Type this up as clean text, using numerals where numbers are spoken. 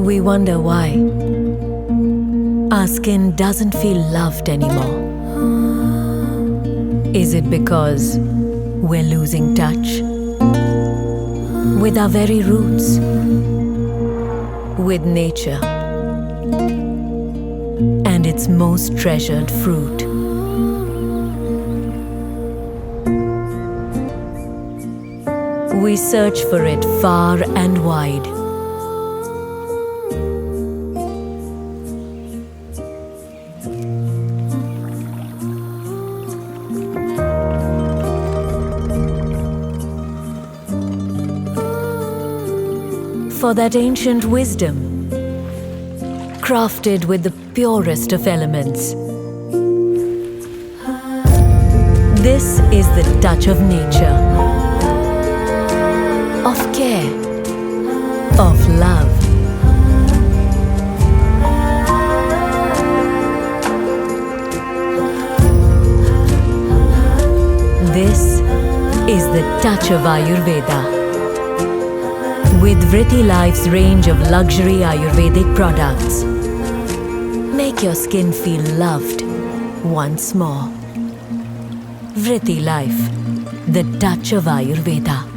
We wonder why our skin doesn't feel loved anymore. Is it because we're losing touch with our very roots, with nature, and its most treasured fruit? We search for it far and wide. For that ancient wisdom, crafted with the purest of elements. This is the touch of nature, of care, of love. This is the touch of Ayurveda. With Vritilife's range of luxury Ayurvedic products, make your skin feel loved once more. Vritilife, the touch of Ayurveda.